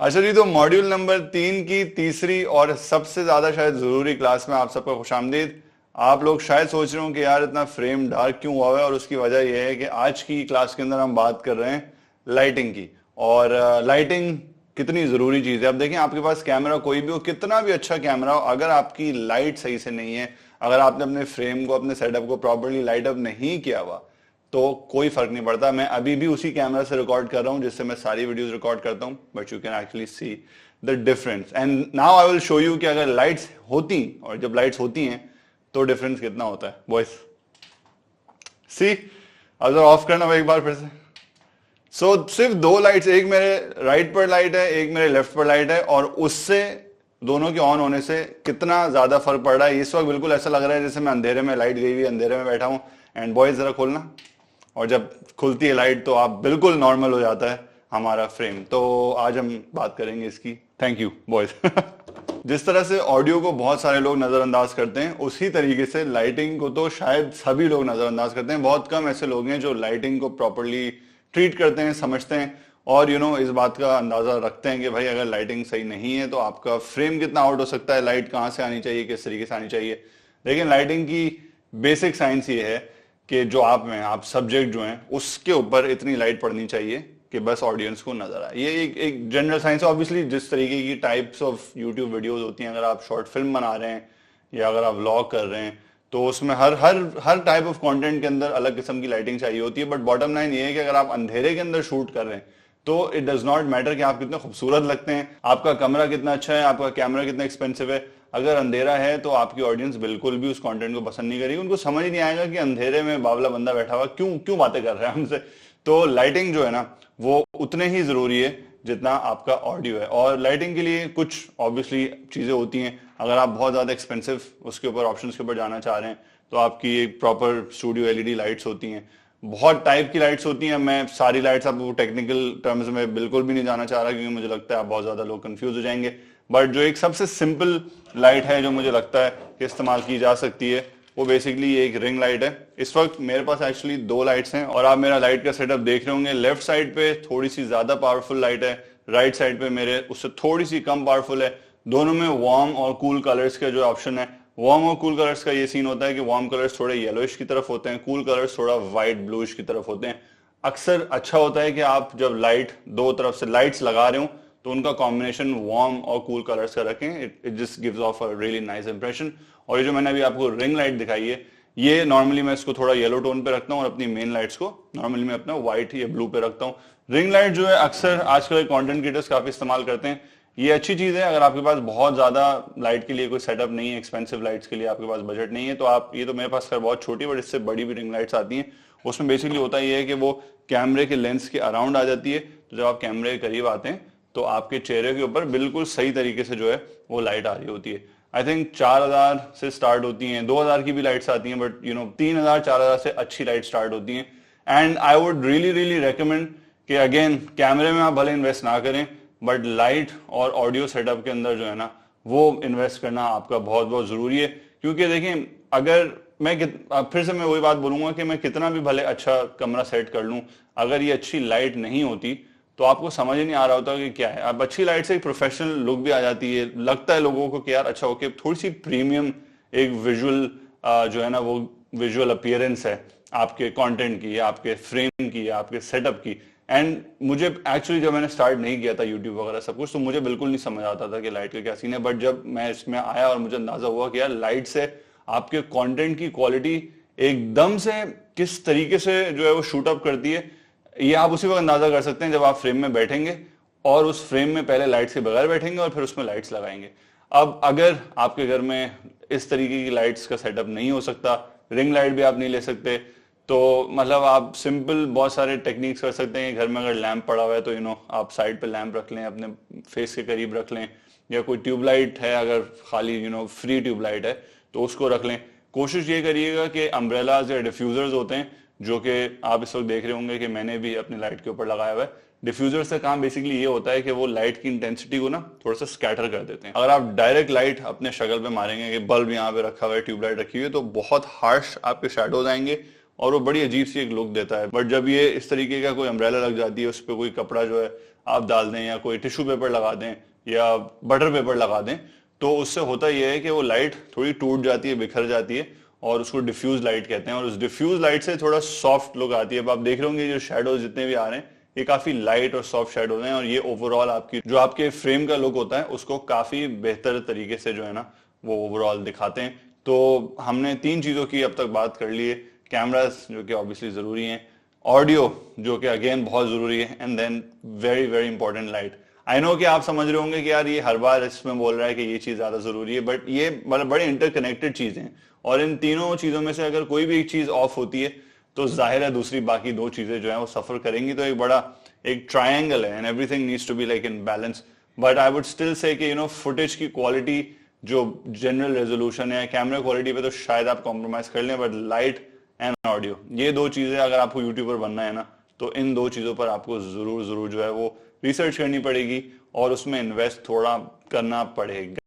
अच्छा जी, तो module number 3 की तीसरी और सबसे ज्यादा शायद जरूरी क्लास में आप सबका खुशामदीद। आप लोग शायद सोच रहे हो कि यार इतना फ्रेम डार्क क्यों हुआ है, और उसकी वजह यह है कि आज की क्लास के अंदर हम बात कर रहे हैं लाइटिंग की। और लाइटिंग कितनी जरूरी चीज है। अब देखें, आपके पास कैमरा कोई भी हो, कितना भी अच्छा कैमरा हो, अगर आपकी लाइट सही से नहीं है, अगर आपने अपने फ्रेम को, अपने सेटअप को प्रॉपरली लाइट अप नहीं किया हुआ, तो कोई फर्क नहीं पड़ता। मैं अभी भी उसी कैमरा से रिकॉर्ड कर रहा हूं जिससे मैं सारी वीडियोस रिकॉर्ड करता हूं, but you can actually see the difference. And now I will show you कि अगर लाइट्स होती और जब लाइट्स होती हैं तो डिफरेंस कितना होता है। बॉयस सी, अगर ऑफ करना एक बार फिर से। सिर्फ दो लाइट्स, एक मेरे राइट पर लाइट है, एक मेरे लेफ्ट पर लाइट है, और उससे दोनों के ऑन होने से कितना ज्यादा फर्क पड़ रहा है। इस वक्त बिल्कुल ऐसा लग रहा है जैसे मैं अंधेरे में, लाइट गई हुई अंधेरे में बैठा हूं। एंड बॉयज जरा खोलना, और जब खुलती है लाइट तो आप बिल्कुल नॉर्मल हो जाता है हमारा फ्रेम। तो आज हम बात करेंगे इसकी। Thank you boys. जिस तरह से ऑडियो को बहुत सारे लोग नजरअंदाज करते हैं, उसी तरीके से लाइटिंग को तो शायद सभी लोग नजरअंदाज करते हैं। बहुत कम ऐसे लोग हैं जो लाइटिंग को प्रॉपरली ट्रीट करते हैं, समझते हैं, और इस बात का अंदाजा रखते हैं कि भाई अगर लाइटिंग सही नहीं है तो आपका फ्रेम कितना आउट हो सकता है, लाइट कहां से आनी चाहिए, किस तरीके से आनी चाहिए। लेकिन लाइटिंग की बेसिक साइंस ये है कि जो आप सब्जेक्ट जो हैं उसके ऊपर इतनी लाइट पड़नी चाहिए कि बस ऑडियंस को नजर आए। ये एक जनरल साइंस है। ऑब्वियसली जिस तरीके की टाइप्स ऑफ यूट्यूब वीडियोस होती हैं, अगर आप शॉर्ट फिल्म बना रहे हैं या अगर आप व्लॉग कर रहे हैं, तो उसमें हर हर हर टाइप ऑफ कंटेंट के अंदर अलग किस्म की लाइटिंग चाहिए होती है। बट बॉटम लाइन ये है कि अगर आप अंधेरे के अंदर शूट कर रहे हैं तो इट डज नॉट मैटर कि आप कितने खूबसूरत लगते हैं, आपका कमरा कितना अच्छा है, आपका कैमरा कितना एक्सपेंसिव है। अगर अंधेरा है तो आपकी ऑडियंस बिल्कुल भी उस कंटेंट को पसंद नहीं करेगी। उनको समझ ही नहीं आएगा कि अंधेरे में बावला बंदा बैठा हुआ क्यों क्यों बातें कर रहा है हमसे। तो लाइटिंग जो है ना, वो उतने ही जरूरी है जितना आपका ऑडियो है। और लाइटिंग के लिए कुछ ऑब्वियसली चीजें होती हैं। अगर आप बहुत ज्यादा एक्सपेंसिव उसके ऊपर ऑप्शंस के ऊपर जाना चाह रहे हैं तो आपकी एक प्रॉपर स्टूडियो एलईडी लाइट्स होती हैं। बहुत टाइप की लाइट्स होती हैं। मैं सारी लाइट्स आपको टेक्निकल टर्म्स में बिल्कुल भी नहीं जाना चाह रहा, क्योंकि मुझे लगता है आप बहुत ज्यादा लोग कंफ्यूज हो जाएंगे। बट जो एक सबसे सिंपल लाइट है जो मुझे लगता है कि इस्तेमाल की जा सकती है, वो बेसिकली एक रिंग लाइट है। इस वक्त मेरे पास एक्चुअली दो लाइट्स हैं, और आप मेरा लाइट का सेटअप देख रहे होंगे। लेफ्ट साइड पे थोड़ी सी ज्यादा पावरफुल लाइट है, राइट साइड पे मेरे उससे थोड़ी सी कम पावरफुल है। दोनों में वार्म और कूल कलर्स का जो ऑप्शन है, वार्म और कूल कलर्स का ये सीन होता है कि वार्म कलर्स थोड़े येलोइश की तरफ होते हैं, कूल कलर्स थोड़ा व्हाइट ब्लूइश की तरफ होते हैं। अक्सर अच्छा होता है कि आप जब लाइट दो तरफ से लाइट्स लगा रहे हो तो उनका कॉम्बिनेशन वार्म और कूल कलर्स का रखें। It just gives of a really nice impression. और ये जो मैंने अभी आपको रिंग लाइट दिखाई है, ये नॉर्मली मैं इसको थोड़ा येलो टोन पे रखता हूँ, और अपनी मेन लाइट्स को नॉर्मली मैं अपना व्हाइट या ब्लू पे रखता हूँ। रिंग लाइट जो है अक्सर आजकल कंटेंट क्रिएटर्स काफी इस्तेमाल करते हैं। ये अच्छी चीज है। अगर आपके पास बहुत ज्यादा लाइट के लिए कोई सेटअप नहीं है, एक्सपेंसिव लाइट्स के लिए आपके पास बजट नहीं है, तो आप, ये तो मेरे पास खैर बहुत छोटी बट इससे बड़ी भी रिंग लाइट्स आती हैं। उसमें बेसिकली होता ये है कि वो कैमरे के लेंस के अराउंड आ जाती है। तो जब आप कैमरे के करीब आते हैं तो आपके चेहरे के ऊपर बिल्कुल सही तरीके से जो है वो लाइट आ रही होती है। आई थिंक 4000 से स्टार्ट होती हैं, 2000 की भी लाइट्स आती हैं, बट 3000 4000 से अच्छी लाइट स्टार्ट होती हैं। And I would really really recommend कि अगेन कैमरे में आप भले इन्वेस्ट ना करें, बट लाइट और ऑडियो सेटअप के अंदर जो है ना, वो इन्वेस्ट करना आपका बहुत बहुत जरूरी है। क्योंकि देखें, अगर फिर से मैं वही बात बोलूंगा कि मैं कितना भी भले अच्छा कमरा सेट कर लूं, अगर ये अच्छी लाइट नहीं होती तो आपको समझ ही नहीं आ रहा होता कि क्या है। अब अच्छी लाइट से एक प्रोफेशनल लुक भी आ जाती है, लगता है लोगों को कि यार अच्छा ओके, थोड़ी सी प्रीमियम एक विजुअल जो है ना, वो विजुअल अपीयरेंस है आपके कंटेंट की, आपके फ्रेम की, आपके सेटअप की। एंड मुझे एक्चुअली जब मैंने स्टार्ट नहीं किया था यूट्यूब वगैरह सब कुछ, तो मुझे बिल्कुल नहीं समझ आता था कि लाइट का क्या सीन है। बट जब मैं इसमें आया और मुझे अंदाजा हुआ कि यार लाइट से आपके कंटेंट की क्वालिटी एकदम से किस तरीके से जो है वो शूट अप करती है, ये आप उसी वक्त अंदाजा कर सकते हैं जब आप फ्रेम में बैठेंगे और उस फ्रेम में पहले लाइट्स के बगैर बैठेंगे और फिर उसमें लाइट्स लगाएंगे। अब अगर आपके घर में इस तरीके की लाइट्स का सेटअप नहीं हो सकता, रिंग लाइट भी आप नहीं ले सकते, तो मतलब आप सिंपल बहुत सारे टेक्निक्स कर सकते हैं। घर में अगर लैंप पड़ा हुआ है तो आप साइड पे लैंप रख लें, अपने फेस के करीब रख लें, या कोई ट्यूबलाइट है अगर खाली फ्री ट्यूबलाइट है तो उसको रख लें। कोशिश ये करिएगा कि अम्ब्रेलाज या डिफ्यूजर्स होते हैं, जो कि आप इस वक्त देख रहे होंगे कि मैंने भी अपनी लाइट के ऊपर लगाया हुआ है। डिफ्यूजर से काम बेसिकली ये होता है कि वो लाइट की इंटेंसिटी को ना थोड़ा सा स्कैटर कर देते हैं। अगर आप डायरेक्ट लाइट अपने शक्ल पे मारेंगे कि बल्ब यहाँ पे रखा हुआ है, ट्यूबलाइट रखी हुई है, तो बहुत हार्श आपके शैडोज आएंगे और वो बड़ी अजीब सी एक लुक देता है। बट जब ये इस तरीके का कोई अम्ब्रेला लग जाती है, उस पर कोई कपड़ा जो है आप डाल दें या कोई टिश्यू पेपर लगा दें या बटर पेपर लगा दें, तो उससे होता यह है कि वो लाइट थोड़ी टूट जाती है, बिखर जाती है, और उसको डिफ्यूज लाइट कहते हैं, और उस डिफ्यूज लाइट से थोड़ा सॉफ्ट लुक आती है। अब आप देख रहे होंगे जो शेडोज जितने भी आ रहे हैं ये काफी लाइट और सॉफ्ट शेडोज हैं, और ये ओवरऑल आपकी जो आपके फ्रेम का लुक होता है उसको काफी बेहतर तरीके से जो है ना वो ओवरऑल दिखाते हैं। तो हमने 3 चीजों की अब तक बात कर ली है, कैमरास जो कि ऑब्वियसली जरूरी हैं, ऑडियो जो कि अगेन बहुत जरूरी है, and then very very important light. I know कि आप समझ रहे होंगे कि यार ये हर बार इसमें बोल रहा है कि ये चीज ज्यादा जरूरी है, बट ये मतलब बड़े इंटरकनेक्टेड चीजें हैं, और इन तीनों चीजों में से अगर कोई भी एक चीज ऑफ होती है तो जाहिर है दूसरी बाकी 2 चीजें जो है वो सफर करेंगी। तो एक बड़ा एक ट्रायंगल है, and everything needs to be like in balance. But I would still say कि फुटेज की क्वालिटी, जो जनरल रेजोल्यूशन है, कैमरा क्वालिटी पे तो शायद आप कॉम्प्रोमाइज कर लें, बट लाइट एंड ऑडियो, ये 2 चीजें अगर आपको यूट्यूबर बनना है ना, तो इन 2 चीजों पर आपको जरूर जरूर जो है वो रिसर्च करनी पड़ेगी और उसमें इन्वेस्ट थोड़ा करना पड़ेगा।